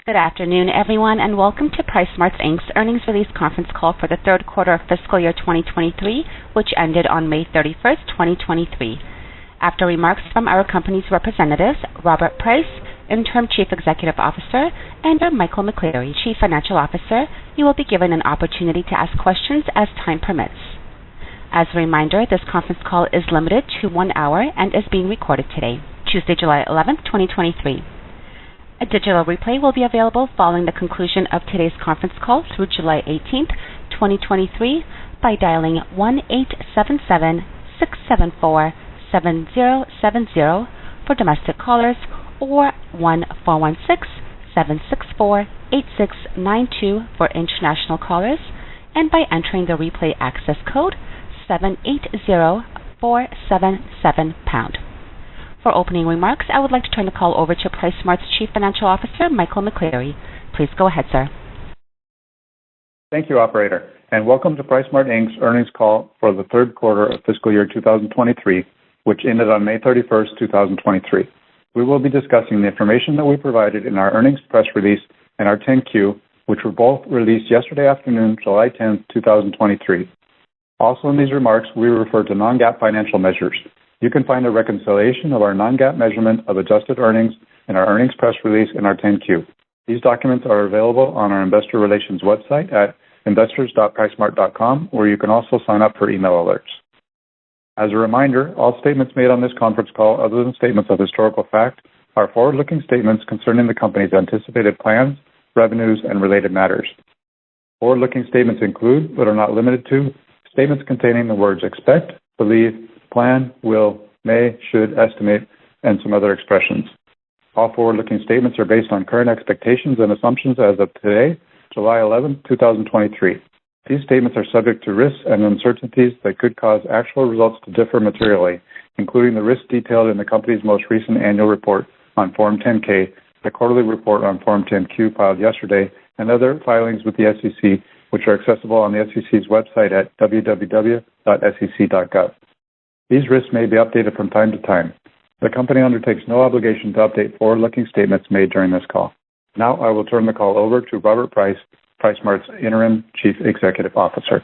Good afternoon, everyone, and welcome to PriceSmart Inc.'s earnings release conference call for the third quarter of fiscal year 2023, which ended on May 31st, 2023. After remarks from our company's representatives, Robert Price, Interim Chief Executive Officer, and Michael McCleary, Chief Financial Officer, you will be given an opportunity to ask questions as time permits. As a reminder, this conference call is limited to 1 hour and is being recorded today, Tuesday, July 11th, 2023. A digital replay will be available following the conclusion of today's conference call through July 18th, 2023 by dialing 1-877-674-7070 for domestic callers or 1-416-764-8692 for international callers, and by entering the replay access code 780477#. For opening remarks, I would like to turn the call over to PriceSmart's Chief Financial Officer, Michael McCleary. Please go ahead, sir. Thank you, Operator, and welcome to PriceSmart Inc.'s earnings call for the third quarter of fiscal year 2023, which ended on May 31st, 2023. We will be discussing the information that we provided in our earnings press release and our 10-Q, which were both released yesterday afternoon, July 10th, 2023. Also in these remarks, we refer to non-GAAP financial measures. You can find a reconciliation of our non-GAAP measurement of adjusted earnings in our earnings press release and our 10-Q. These documents are available on our investor relations website at investors.pricesmart.com, where you can also sign up for email alerts. As a reminder, all statements made on this conference call, other than statements of historical fact, are forward-looking statements concerning the company's anticipated plans, revenues, and related matters. Forward-looking statements include, but are not limited to, statements containing the words expect, believe, plan, will, may, should, estimate, and some other expressions. All forward-looking statements are based on current expectations and assumptions as of today, July 11, 2023. These statements are subject to risks and uncertainties that could cause actual results to differ materially, including the risks detailed in the company's most recent annual report on Form 10-K, the quarterly report on Form 10-Q filed yesterday, and other filings with the SEC, which are accessible on the SEC's website at www.sec.gov. These risks may be updated from time to time. The company undertakes no obligation to update forward-looking statements made during this call. Now I will turn the call over to Robert Price, PriceSmart's Interim Chief Executive Officer.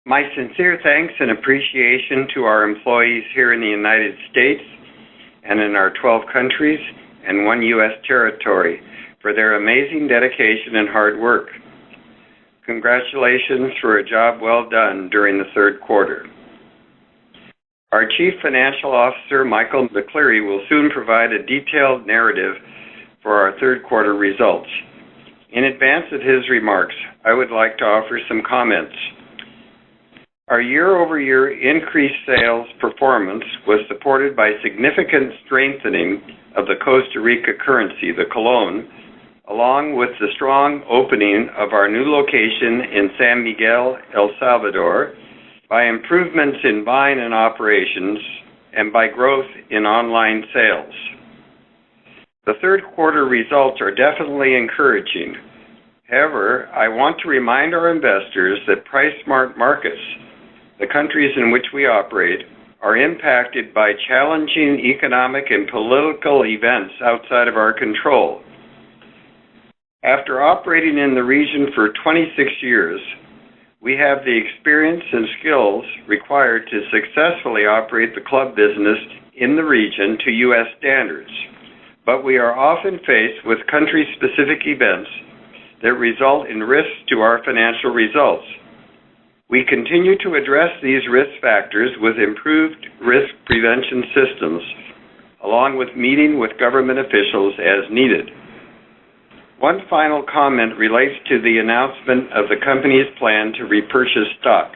My sincere thanks and appreciation to our employees here in the United States and in our 12 countries and 1 U.S. territory for their amazing dedication and hard work. Congratulations for a job well done during the third quarter. Our Chief Financial Officer, Michael McCleary, will soon provide a detailed narrative for our third quarter results. In advance of his remarks, I would like to offer some comments. Our year-over-year increased sales performance was supported by significant strengthening of the Costa Rica currency, the colón, along with the strong opening of our new location in San Miguel, El Salvador, by improvements in buying and operations, and by growth in online sales. The third quarter results are definitely encouraging. However, I want to remind our investors that PriceSmart markets, the countries in which we operate, are impacted by challenging economic and political events outside of our control. After operating in the region for 26 years, we have the experience and skills required to successfully operate the club business in the region to U.S. standards, but we are often faced with country-specific events that result in risks to our financial results. We continue to address these risk factors with improved risk prevention systems, along with meeting with government officials as needed. One final comment relates to the announcement of the company's plan to repurchase stock.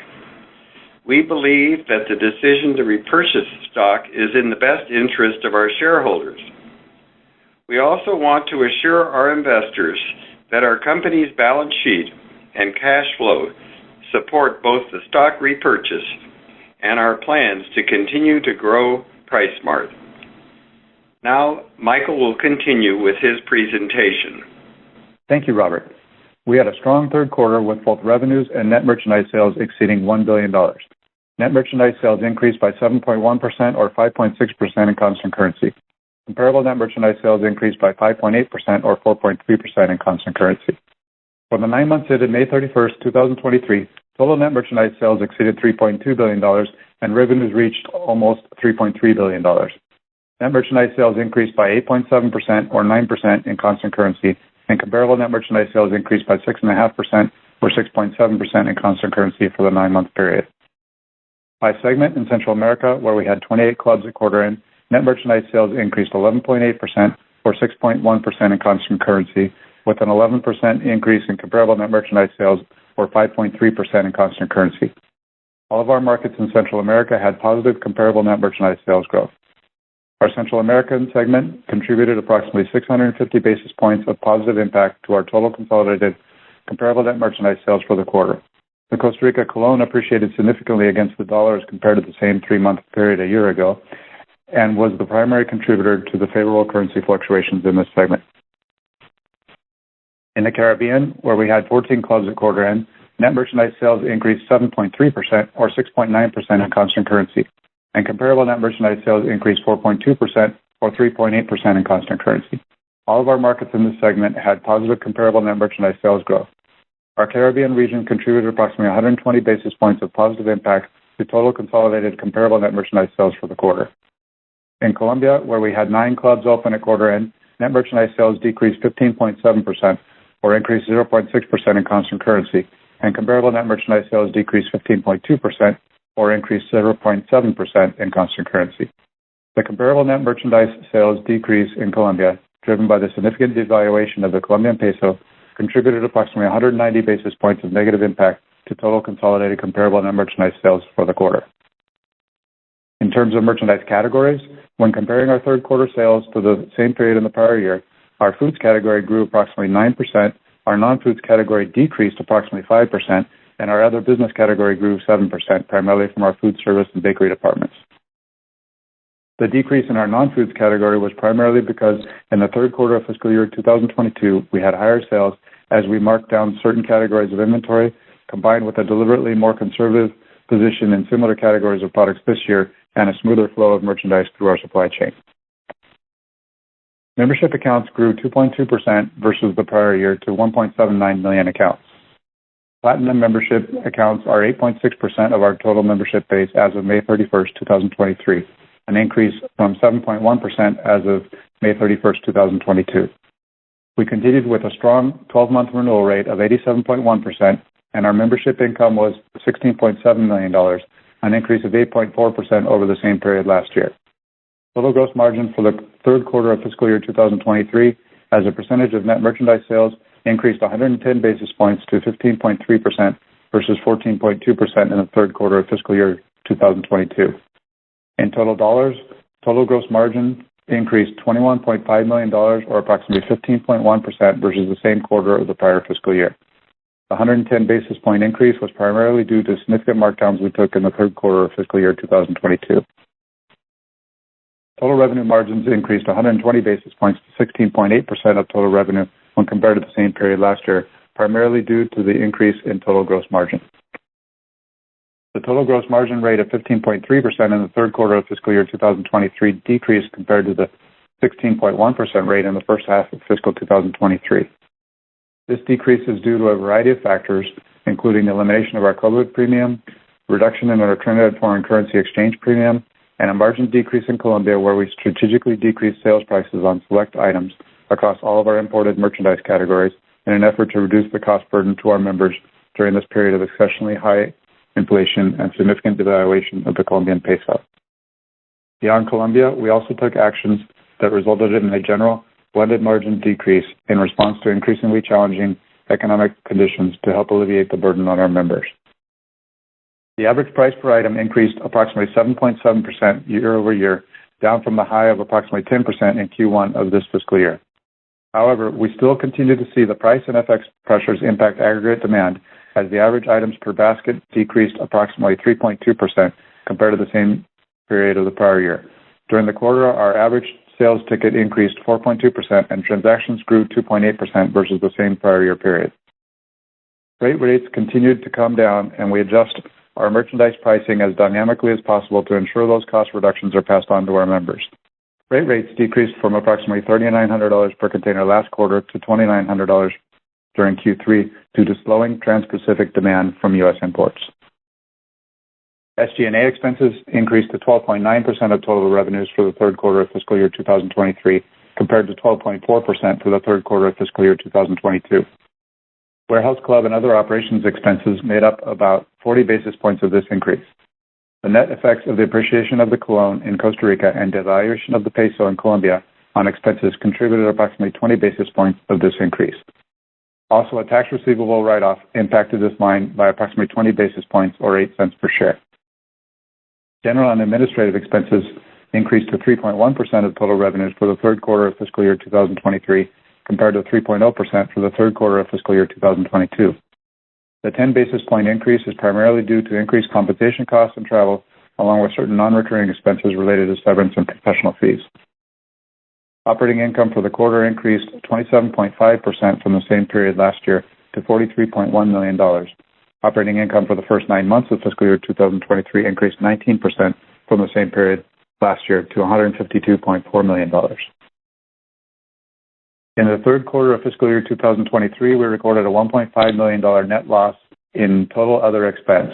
We believe that the decision to repurchase stock is in the best interest of our shareholders. We also want to assure our investors that our company's balance sheet and cash flow support both the stock repurchase and our plans to continue to grow PriceSmart. Now, Michael will continue with his presentation. Thank you, Robert. We had a strong third quarter with both revenues and net merchandise sales exceeding $1 billion. Net merchandise sales increased by 7.1% or 5.6% in constant currency. Comparable net merchandise sales increased by 5.8% or 4.3% in constant currency. For the 9 months ended May 31st, 2023, total net merchandise sales exceeded $3.2 billion and revenues reached almost $3.3 billion. Net merchandise sales increased by 8.7% or 9% in constant currency, and comparable net merchandise sales increased by 6.5% or 6.7% in constant currency for the 9-month period. By segment in Central America, where we had 28 clubs at quarter end, net merchandise sales increased 11.8% or 6.1% in constant currency, with an 11% increase in comparable net merchandise sales or 5.3% in constant currency. All of our markets in Central America had positive comparable net merchandise sales growth. Our Central American segment contributed approximately 650 basis points of positive impact to our total consolidated comparable net merchandise sales for the quarter. The Costa Rica colon appreciated significantly against the dollar as compared to the same 3-month period a year ago and was the primary contributor to the favorable currency fluctuations in this segment. In the Caribbean, where we had 14 clubs at quarter end, net merchandise sales increased 7.3% or 6.9% in constant currency, and comparable net merchandise sales increased 4.2% or 3.8% in constant currency. All of our markets in this segment had positive comparable net merchandise sales growth. Our Caribbean region contributed approximately 120 basis points of positive impact to total consolidated comparable net merchandise sales for the quarter. In Colombia, where we had 9 clubs open at quarter end, net merchandise sales decreased 15.7% or increased 0.6% in constant currency, and comparable net merchandise sales decreased 15.2% or increased 0.7% in constant currency. The comparable net merchandise sales decrease in Colombia, driven by the significant devaluation of the Colombian peso, contributed approximately 190 basis points of negative impact to total consolidated comparable net merchandise sales for the quarter. In terms of merchandise categories, when comparing our third quarter sales to the same period in the prior year, our foods category grew approximately 9%, our non-foods category decreased approximately 5%, and our other business category grew 7%, primarily from our food service and bakery departments. The decrease in our non-foods category was primarily because in the third quarter of fiscal year 2022, we had higher sales as we marked down certain categories of inventory, combined with a deliberately more conservative position in similar categories of products this year and a smoother flow of merchandise through our supply chain. Membership accounts grew 2.2% versus the prior year to 1.79 million accounts. Platinum membership accounts are 8.6% of our total membership base as of May 31st, 2023, an increase from 7.1% as of May 31st, 2022. We continued with a strong 12-month renewal rate of 87.1%, and our membership income was $16.7 million, an increase of 8.4% over the same period last year. Total gross margin for the third quarter of fiscal year 2023 as a percentage of net merchandise sales increased 110 basis points to 15.3% versus 14.2% in the third quarter of fiscal year 2022. In total dollars, total gross margin increased $21.5 million or approximately 15.1% versus the same quarter of the prior fiscal year. The 110 basis point increase was primarily due to significant markdowns we took in the third quarter of fiscal year 2022. Total revenue margins increased 120 basis points to 16.8% of total revenue when compared to the same period last year, primarily due to the increase in total gross margin. The total gross margin rate of 15.3% in the third quarter of fiscal year 2023 decreased compared to the 16.1% rate in the first half of fiscal 2023. This decrease is due to a variety of factors, including the elimination of our COVID premium, reduction in our Trinidad foreign currency exchange premium, and a margin decrease in Colombia where we strategically decreased sales prices on select items across all of our imported merchandise categories in an effort to reduce the cost burden to our members during this period of exceptionally high inflation and significant devaluation of the Colombian peso. Beyond Colombia, we also took actions that resulted in a general blended margin decrease in response to increasingly challenging economic conditions to help alleviate the burden on our members. The average price per item increased approximately 7.7% year over year, down from the high of approximately 10% in Q1 of this fiscal year. However, we still continue to see the price and FX pressures impact aggregate demand as the average items per basket decreased approximately 3.2% compared to the same period of the prior year. During the quarter, our average sales ticket increased 4.2% and transactions grew 2.8% versus the same prior year period. Freight rates continued to come down and we adjust our merchandise pricing as dynamically as possible to ensure those cost reductions are passed on to our members. Freight rates decreased from approximately $3,900 per container last quarter to $2,900 during Q3 due to slowing trans-Pacific demand from U.S. imports. SG&A expenses increased to 12.9% of total revenues for the third quarter of fiscal year 2023, compared to 12.4% for the third quarter of fiscal year 2022. Warehouse club and other operations expenses made up about 40 basis points of this increase. The net effects of the appreciation of the colon in Costa Rica and devaluation of the peso in Colombia on expenses contributed approximately 20 basis points of this increase. Also, a tax receivable write-off impacted this line by approximately 20 basis points or 8 cents per share. General and administrative expenses increased to 3.1% of total revenues for the third quarter of fiscal year 2023, compared to 3.0% for the third quarter of fiscal year 2022. The 10 basis point increase is primarily due to increased compensation costs and travel, along with certain non-recurring expenses related to severance and professional fees. Operating income for the quarter increased 27.5% from the same period last year to $43.1 million. Operating income for the first 9 months of fiscal year 2023 increased 19% from the same period last year to $152.4 million. In the third quarter of fiscal year 2023, we recorded a $1.5 million net loss in total other expense,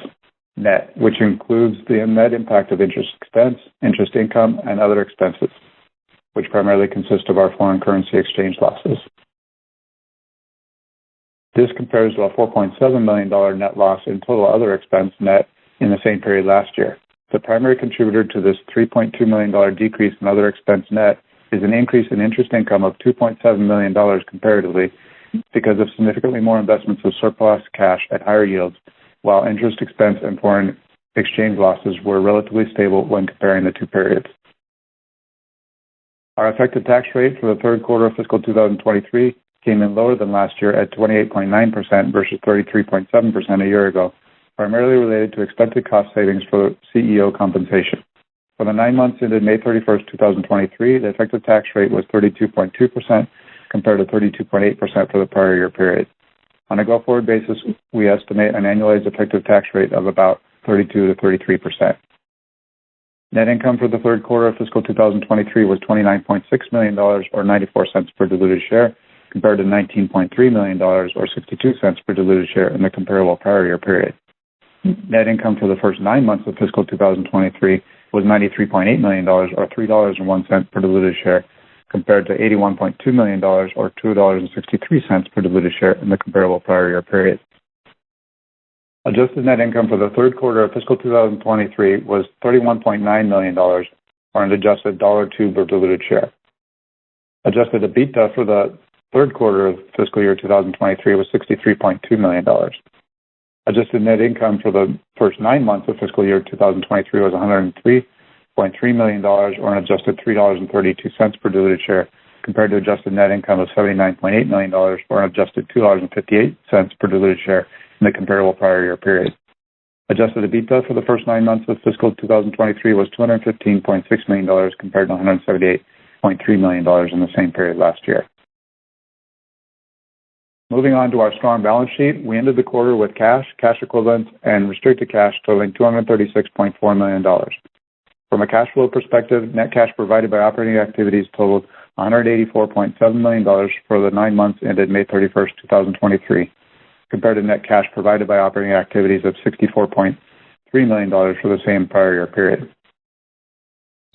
net, which includes the net impact of interest expense, interest income, and other expenses, which primarily consist of our foreign currency exchange losses. This compares to a $4.7 million net loss in total other expense net in the same period last year. The primary contributor to this $3.2 million decrease in other expense net is an increase in interest income of $2.7 million comparatively because of significantly more investments of surplus cash at higher yields, while interest expense and foreign exchange losses were relatively stable when comparing the two periods. Our effective tax rate for the third quarter of fiscal 2023 came in lower than last year at 28.9% versus 33.7% a year ago, primarily related to expected cost savings for CEO compensation. For the 9 months ended May 31st, 2023, the effective tax rate was 32.2% compared to 32.8% for the prior year period. On a go-forward basis, we estimate an annualized effective tax rate of about 32 to 33%. Net income for the third quarter of fiscal 2023 was $29.6 million or 94 cents per diluted share, compared to $19.3 million or 62 cents per diluted share in the comparable prior year period. Net income for the first 9 months of fiscal 2023 was $93.8 million or $3.01 per diluted share, compared to $81.2 million or $2.63 per diluted share in the comparable prior year period. Adjusted net income for the third quarter of fiscal 2023 was $31.9 million or an adjusted $1.02 per diluted share. Adjusted EBITDA for the third quarter of fiscal year 2023 was $63.2 million. Adjusted net income for the first 9 months of fiscal year 2023 was $103.3 million or an adjusted $3.32 per diluted share, compared to adjusted net income of $79.8 million or an adjusted $2.58 per diluted share in the comparable prior year period. Adjusted EBITDA for the first 9 months of fiscal 2023 was $215.6 million compared to $178.3 million in the same period last year. Moving on to our strong balance sheet, we ended the quarter with cash, cash equivalents, and restricted cash totaling $236.4 million. From a cash flow perspective, net cash provided by operating activities totaled $184.7 million for the 9 months ended May 31st, 2023, compared to net cash provided by operating activities of $64.3 million for the same prior year period.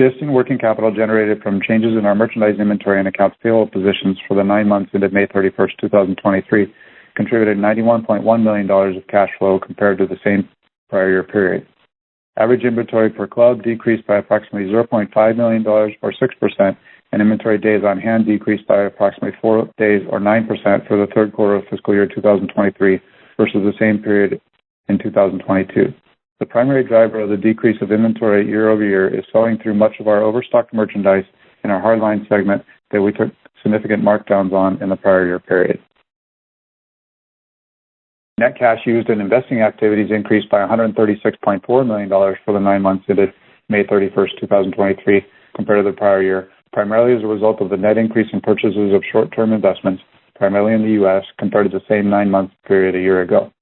Shifts in working capital generated from changes in our merchandise inventory and accounts payable positions for the 9 months ended May 31st, 2023, contributed $91.1 million of cash flow compared to the same prior year period. Average inventory per club decreased by approximately $0.5 million or 6%, and inventory days on hand decreased by approximately 4 days or 9% for the third quarter of fiscal year 2023 versus the same period in 2022. The primary driver of the decrease of inventory year over year is selling through much of our overstocked merchandise in our hardline segment that we took significant markdowns on in the prior year period. Net cash used in investing activities increased by $136.4 million for the 9 months ended May 31st, 2023, compared to the prior year, primarily as a result of the net increase in purchases of short-term investments, primarily in the U.S., compared to the same 9-month period a year ago.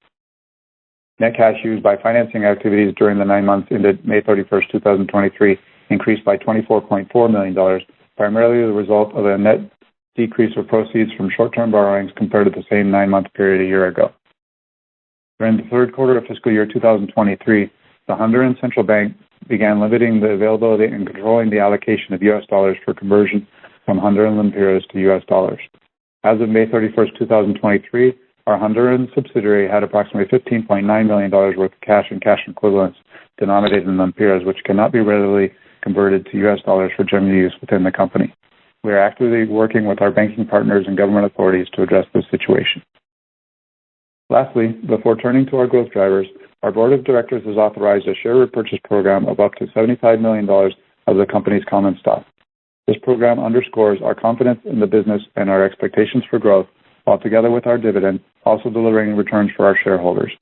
Net cash used by financing activities during the 9 months ended May 31st, 2023, increased by $24.4 million, primarily the result of a net decrease of proceeds from short-term borrowings compared to the same 9-month period a year ago. During the third quarter of fiscal year 2023, the Honduran Central Bank began limiting the availability and controlling the allocation of U.S. dollars for conversion from Honduran lempiras to U.S. dollars. As of May 31st, 2023, our Honduran subsidiary had approximately $15.9 million worth of cash and cash equivalents denominated in lempiras, which cannot be readily converted to U.S. dollars for general use within the company. We are actively working with our banking partners and government authorities to address this situation. Lastly, before turning to our growth drivers, our board of directors has authorized a share repurchase program of up to $75 million of the company's common stock. This program underscores our confidence in the business and our expectations for growth, while together with our dividend, also delivering returns for our shareholders.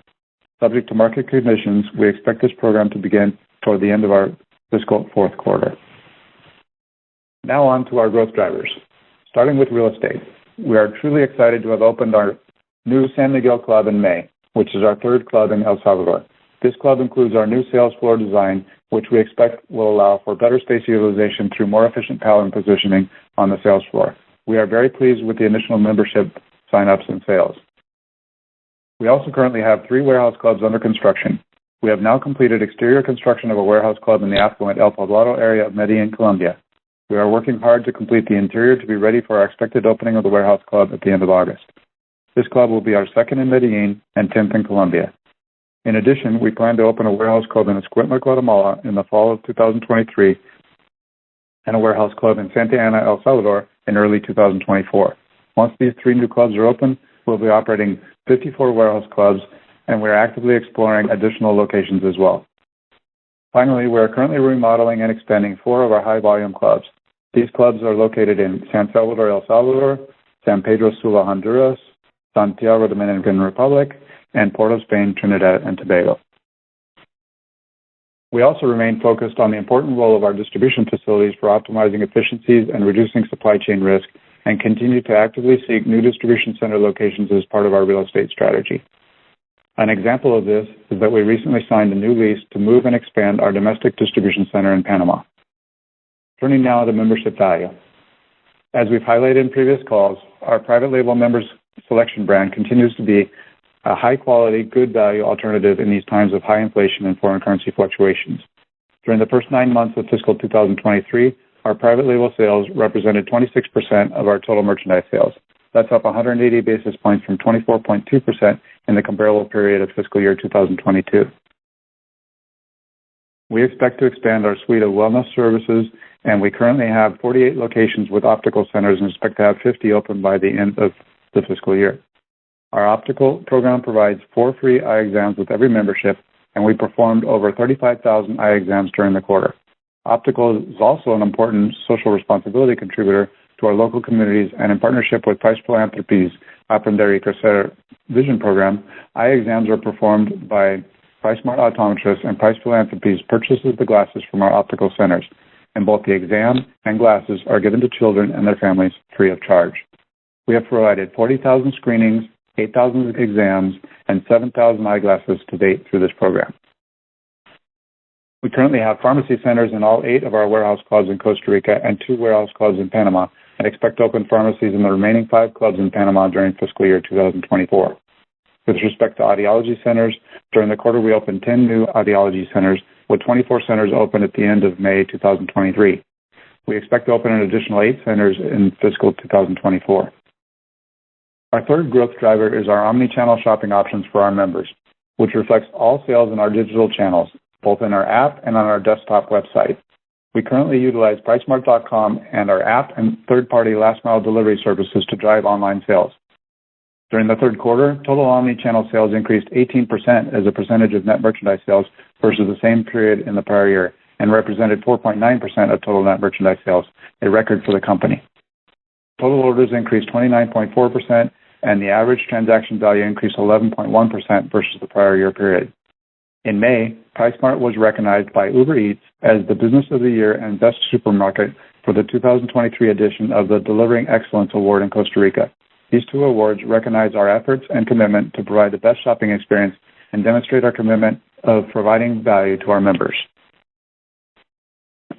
Subject to market conditions, we expect this program to begin toward the end of our fiscal fourth quarter. Now on to our growth drivers. Starting with real estate, we are truly excited to have opened our new San Miguel Club in May, which is our third club in El Salvador. This club includes our new sales floor design, which we expect will allow for better space utilization through more efficient pallet positioning on the sales floor. We are very pleased with the initial membership sign-ups and sales. We also currently have 3 warehouse clubs under construction. We have now completed exterior construction of a warehouse club in the affluent El Poblado area of Medellin, Colombia. We are working hard to complete the interior to be ready for our expected opening of the warehouse club at the end of August. This club will be our second in Medellin and 10th in Colombia. In addition, we plan to open a warehouse club in Escuintla, Guatemala in the fall of 2023 and a warehouse club in Santa Ana, El Salvador in early 2024. Once these 3 new clubs are open, we'll be operating 54 warehouse clubs, and we're actively exploring additional locations as well. Finally, we are currently remodeling and expanding 4 of our high-volume clubs. These clubs are located in San Salvador, El Salvador, San Pedro Sula, Honduras, Santiago, Dominican Republic, and Port of Spain, Trinidad and Tobago. We also remain focused on the important role of our distribution facilities for optimizing efficiencies and reducing supply chain risk, and continue to actively seek new distribution center locations as part of our real estate strategy. An example of this is that we recently signed a new lease to move and expand our domestic distribution center in Panama. Turning now to membership value. As we've highlighted in previous calls, our private label members selection brand continues to be a high-quality, good value alternative in these times of high inflation and foreign currency fluctuations. During the first 9 months of fiscal 2023, our private label sales represented 26% of our total merchandise sales. That's up 180 basis points from 24.2% in the comparable period of fiscal year 2022. We expect to expand our suite of wellness services, and we currently have 48 locations with optical centers and expect to have 50 open by the end of the fiscal year. Our optical program provides 4 free eye exams with every membership, and we performed over 35,000 eye exams during the quarter. Optical is also an important social responsibility contributor to our local communities, and in partnership with Price Philanthropies' Aprender y Crecer Vision Program, eye exams are performed by PriceSmart optometrists, and Price Philanthropies purchases the glasses from our optical centers, and both the exam and glasses are given to children and their families free of charge. We have provided 40,000 screenings, 8,000 exams, and 7,000 eyeglasses to date through this program. We currently have pharmacy centers in all 8 of our warehouse clubs in Costa Rica and 2 warehouse clubs in Panama, and expect to open pharmacies in the remaining 5 clubs in Panama during fiscal year 2024. With respect to audiology centers, during the quarter we opened 10 new audiology centers, with 24 centers open at the end of May 2023. We expect to open an additional 8 centers in fiscal 2024. Our third growth driver is our omni-channel shopping options for our members, which reflects all sales in our digital channels, both in our app and on our desktop website. We currently utilize PriceSmart.com and our app and third-party last-mile delivery services to drive online sales. During the third quarter, total omni-channel sales increased 18% as a percentage of net merchandise sales versus the same period in the prior year, and represented 4.9% of total net merchandise sales, a record for the company. Total orders increased 29.4%, and the average transaction value increased 11.1% versus the prior year period. In May, PriceSmart was recognized by Uber Eats as the Business of the Year and Best Supermarket for the 2023 edition of the Delivering Excellence Award in Costa Rica. These 2 awards recognize our efforts and commitment to provide the best shopping experience and demonstrate our commitment of providing value to our members.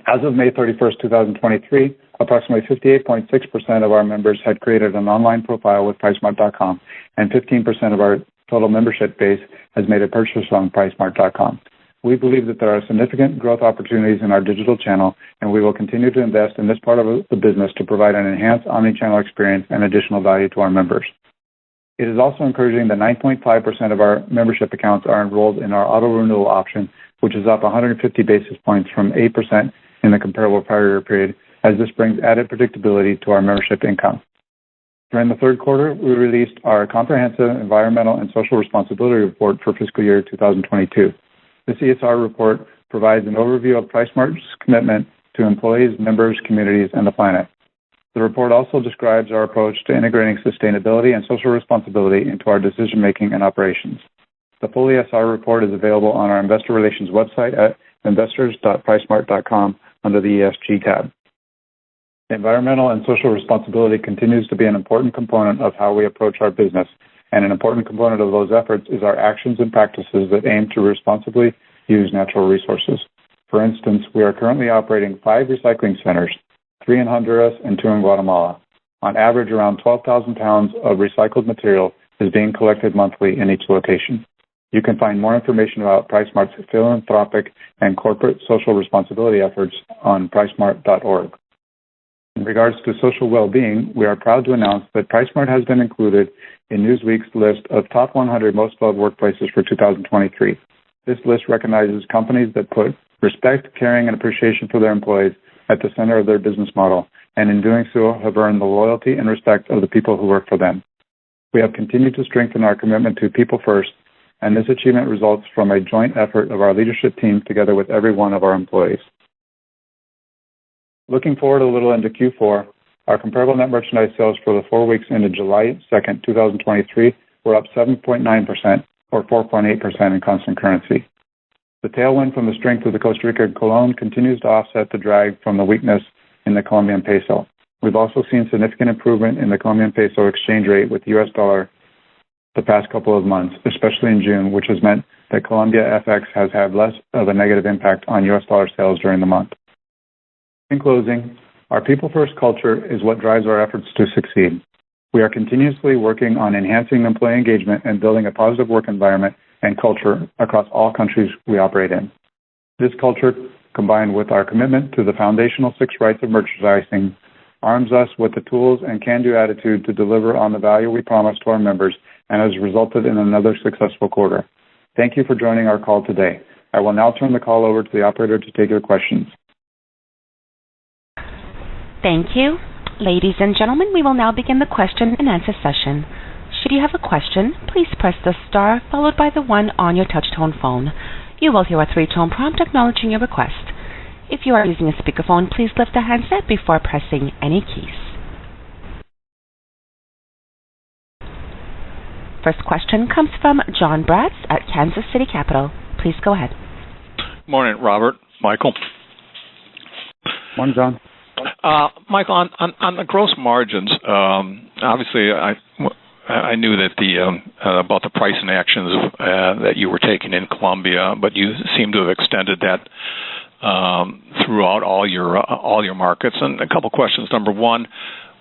As of May 31st, 2023, approximately 58.6% of our members had created an online profile with PriceSmart.com, and 15% of our total membership base has made a purchase on PriceSmart.com. We believe that there are significant growth opportunities in our digital channel, and we will continue to invest in this part of the business to provide an enhanced omnichannel experience and additional value to our members. It is also encouraging that 9.5% of our membership accounts are enrolled in our auto renewal option, which is up 150 basis points from 8% in the comparable prior year period, as this brings added predictability to our membership income. During the third quarter, we released our comprehensive environmental and social responsibility report for fiscal year 2022. The CSR report provides an overview of PriceSmart's commitment to employees, members, communities, and the planet. The report also describes our approach to integrating sustainability and social responsibility into our decision-making and operations. The full ESR report is available on our investor relations website at investors.pricesmart.com under the ESG tab. Environmental and social responsibility continues to be an important component of how we approach our business, and an important component of those efforts is our actions and practices that aim to responsibly use natural resources. For instance, we are currently operating 5 recycling centers, 3 in Honduras and 2 in Guatemala. On average, around 12,000 pounds of recycled material is being collected monthly in each location. You can find more information about PriceSmart's philanthropic and corporate social responsibility efforts on pricesmart.org. In regards to social well-being, we are proud to announce that PriceSmart has been included in Newsweek's list of top 100 most loved workplaces for 2023. This list recognizes companies that put respect, caring, and appreciation for their employees at the center of their business model, and in doing so have earned the loyalty and respect of the people who work for them. We have continued to strengthen our commitment to people first, and this achievement results from a joint effort of our leadership team together with every one of our employees. Looking forward a little into Q4, our comparable net merchandise sales for the 4 weeks ended July 2nd, 2023 were up 7.9%, or 4.8% in constant currency. The tailwind from the strength of the Costa Rica colon continues to offset the drag from the weakness in the Colombian peso. We've also seen significant improvement in the Colombian peso exchange rate with the U.S. dollar the past couple of months, especially in June, which has meant that Colombia FX has had less of a negative impact on U.S. dollar sales during the month. In closing, our people-first culture is what drives our efforts to succeed. We are continuously working on enhancing employee engagement and building a positive work environment and culture across all countries we operate in. This culture, combined with our commitment to the foundational 6 rights of merchandising, arms us with the tools and can-do attitude to deliver on the value we promise to our members and has resulted in another successful quarter. Thank you for joining our call today. I will now turn the call over to the operator to take your questions. Thank you. Ladies and gentlemen, we will now begin the question and answer session. Should you have a question, please press the star followed by the 1 on your touch-tone phone. You will hear a 3-tone prompt acknowledging your request. If you are using a speakerphone, please lift the handset before pressing any keys. First question comes from John Bratz at Kansas City Capital. Please go ahead. Morning, Robert. Michael. Morning, John. Michael, on the gross margins, obviously I knew that about the pricing actions that you were taking in Colombia, but you seem to have extended that throughout all your markets. And a couple questions. Number one,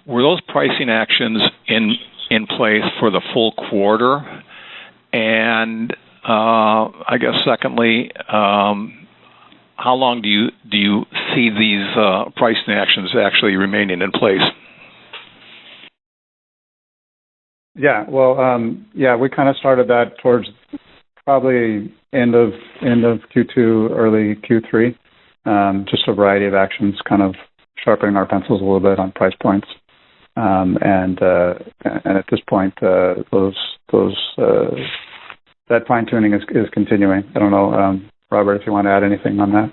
were those pricing actions in place for the full quarter? And I guess secondly, how long do you see these pricing actions actually remaining in place? Yeah, well, we kind of started that towards probably end of Q2, early Q3. Just a variety of actions, kind of sharpening our pencils a little bit on price points, and at this point, that fine tuning is continuing. I don't know, Robert, if you want to add anything on that.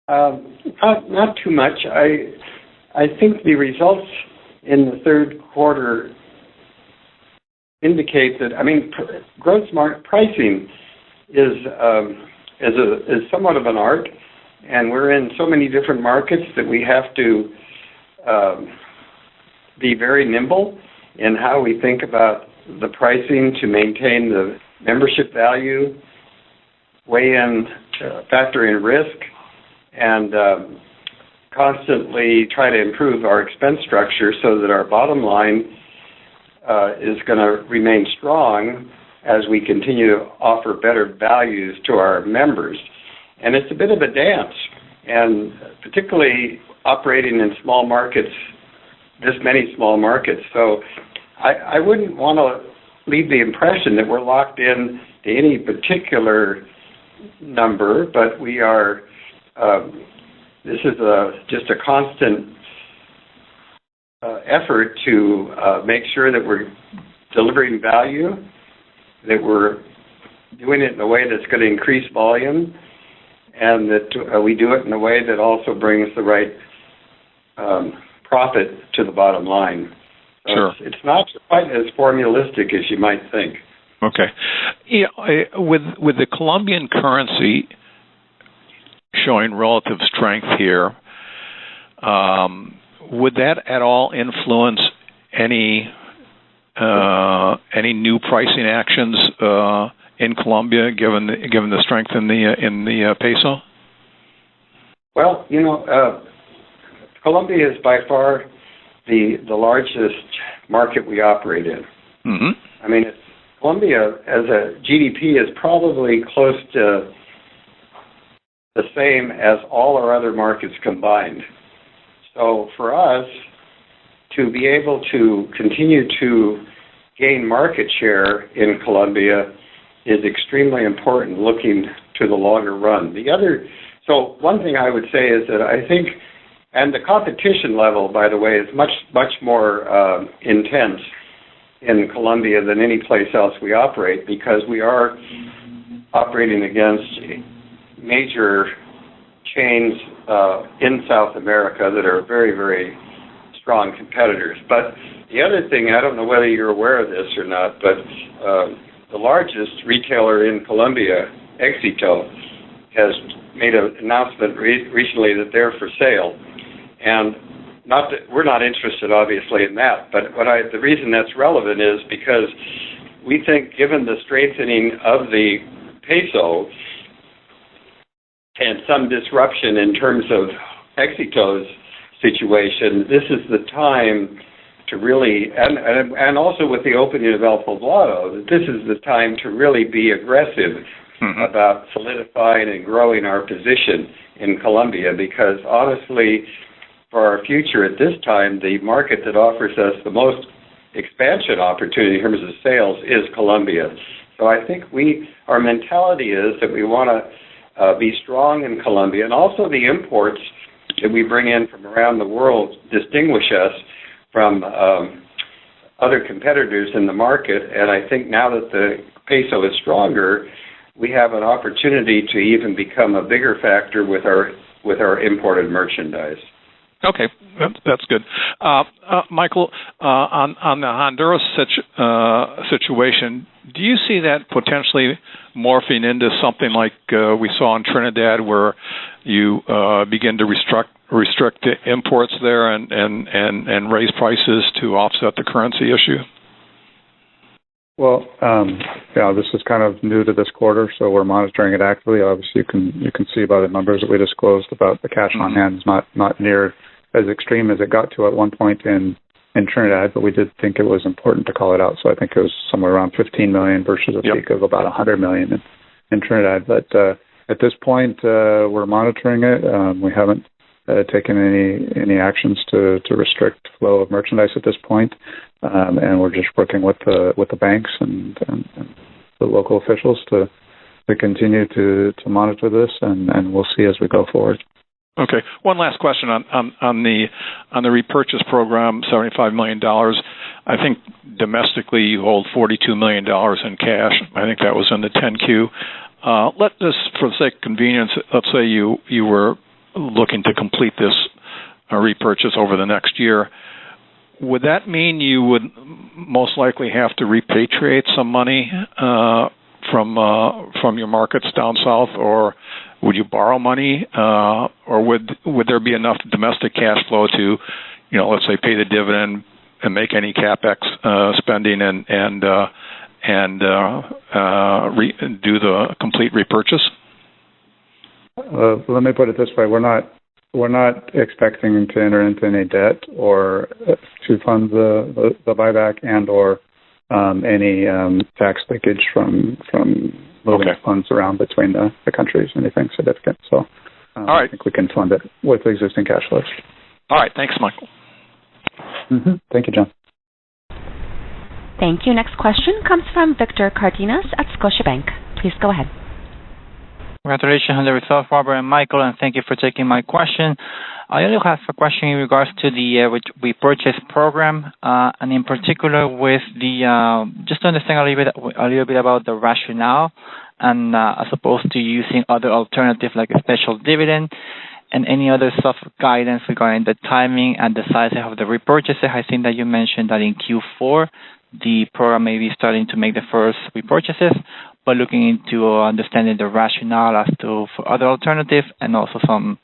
Not too much. I think the results in the third quarter indicate that, gross market pricing is somewhat of an art, and we're in so many different markets that we have to be very nimble in how we think about the pricing to maintain the membership value, weigh in factor in risk and constantly try to improve our expense structure so that our bottom line is going to remain strong as we continue to offer better values to our members. And it's a bit of a dance, and particularly operating in small markets, this many small markets. So I wouldn't want to leave the impression that we're locked in to any particular number, but we are, this is just a constant effort to make sure that we're delivering value, that we're doing it in a way that's going to increase volume, and that we do it in a way that also brings the right profit to the bottom line. So sure. It's not quite as formulistic as you might think. Okay. Yeah, with the Colombian currency showing relative strength here, would that at all influence any new pricing actions in Colombia, given the strength in the peso? Well, Colombia is by far the largest market we operate in. Mm-hmm. I mean, Colombia as a GDP is probably close to the same as all our other markets combined. So for us to be able to continue to gain market share in Colombia is extremely important looking to the longer run. So one thing I would say is that I think, and the competition level, by the way, is much more intense in Colombia than any place else we operate, because we are operating against major chains in South America that are very, very strong competitors. But the other thing, I don't know whether you're aware of this or not, but the largest retailer in Colombia, Éxito, has made an announcement recently that they're for sale. And not that we're not interested, obviously, in that, but the reason that's relevant is because we think, given the strengthening of the peso and some disruption in terms of Éxito's situation, this is the time to really, and also with the opening of El Poblado, this is the time to really be aggressive about solidifying and growing our position in Colombia, because honestly, for our future at this time, the market that offers us the most expansion opportunity in terms of sales is Colombia. So I think our mentality is that we want to be strong in Colombia, and also the imports that we bring in from around the world distinguish us from other competitors in the market. And I think now that the peso is stronger, we have an opportunity to even become a bigger factor with our imported merchandise. Okay, that's good. Michael, on the Honduras situation, do you see that potentially morphing into something like we saw in Trinidad, where you begin to restrict the imports there and raise prices to offset the currency issue? Well, this is kind of new to this quarter, so we're monitoring it actively. Obviously, you can see by the numbers that we disclosed about the cash on hand is not near as extreme as it got to at one point in Trinidad, but we did think it was important to call it out. So I think it was somewhere around $15 million versus a peak of about $100 million in Trinidad. But at this point, we're monitoring it. We haven't taken any actions to restrict flow of merchandise at this point, and we're just working with the banks and the local officials to continue to monitor this, and we'll see as we go forward. Okay. One last question on the repurchase program, $75 million. I think domestically you hold $42 million in cash. I think that was in the 10Q. Let this, for the sake of convenience, let's say you were looking to complete this repurchase over the next year. Would that mean you would most likely have to repatriate some money from your markets down south, or would you borrow money, or would there be enough domestic cash flow to, let's say, pay the dividend and make any capex spending and do the complete repurchase? let me put it this way: we're not expecting to enter into any debt or to fund the buyback and or any tax leakage from moving funds around between the countries, anything significant. So all right. I think we can fund it with existing cash flows. All right. Thanks, Michael. Thank you, John. Thank you. Next question comes from Victor Cardenas at Scotiabank. Please go ahead. Congratulations on the result, Robert and Michael, and thank you for taking my question. I only have a question in regards to the repurchase program, and in particular with the just to understand a little bit about the rationale, and as opposed to using other alternatives like a special dividend and any other soft guidance regarding the timing and the size of the repurchases. I think that you mentioned that in Q4 the program may be starting to make the first repurchases, but looking into understanding the rationale as to for other alternatives and also some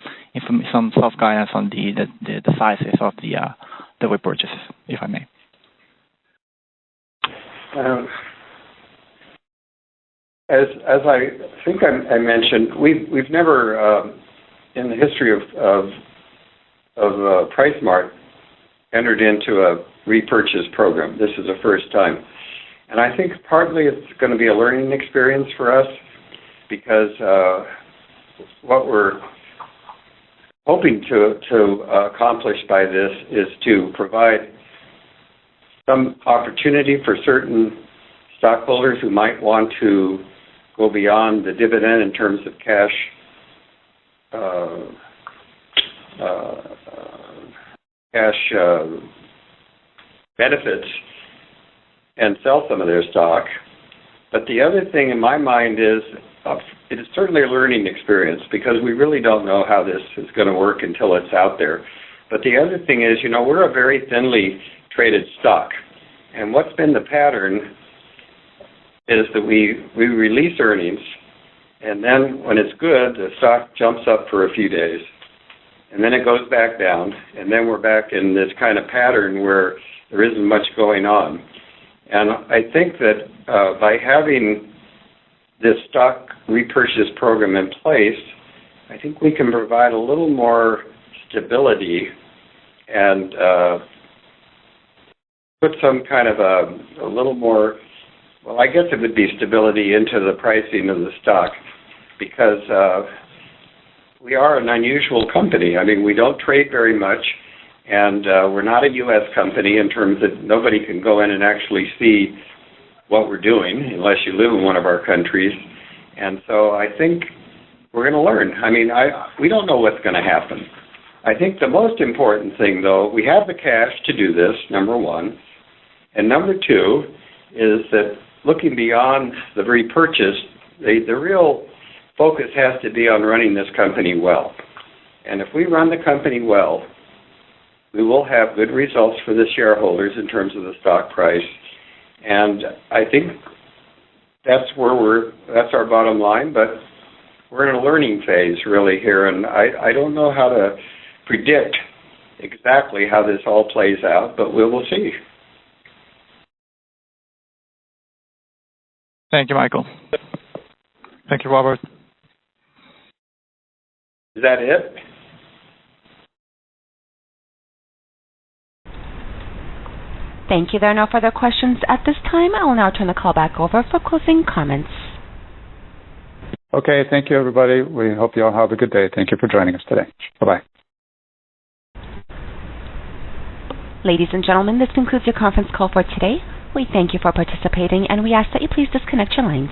soft guidance on the sizes of the repurchases, if I may. As I think I mentioned, we've never in the history of PriceSmart entered into a repurchase program. This is the first time. And I think partly it's going to be a learning experience for us because what we're hoping to accomplish by this is to provide some opportunity for certain stockholders who might want to go beyond the dividend in terms of cash benefits and sell some of their stock. But the other thing in my mind is it is certainly a learning experience because we really don't know how this is going to work until it's out there. But the other thing is, we're a very thinly traded stock. And what's been the pattern is that we release earnings, and then when it's good, the stock jumps up for a few days. And then it goes back down, and then we're back in this kind of pattern where there isn't much going on. And I think that by having this stock repurchase program in place, I think we can provide a little more stability and put some kind of a little more, well, I guess it would be stability into the pricing of the stock because we are an unusual company. I mean, we don't trade very much. And we're not a U.S. company in terms that nobody can go in and actually see what we're doing unless you live in one of our countries. And so I think we're going to learn. I mean, we don't know what's going to happen. I think the most important thing, though, we have the cash to do this, number one. And number two is that looking beyond the repurchase, the real focus has to be on running this company well. And if we run the company well, we will have good results for the shareholders in terms of the stock price. And I think that's our bottom line, but we're in a learning phase really here, and I don't know how to predict exactly how this all plays out, but we will see. Thank you, Michael. Thank you, Robert. Is that it? Thank you. There are no further questions at this time. I will now turn the call back over for closing comments. Okay, thank you, everybody. We hope you all have a good day. Thank you for joining us today. Bye-bye. Ladies and gentlemen, this concludes your conference call for today. We thank you for participating, and we ask that you please disconnect your lines.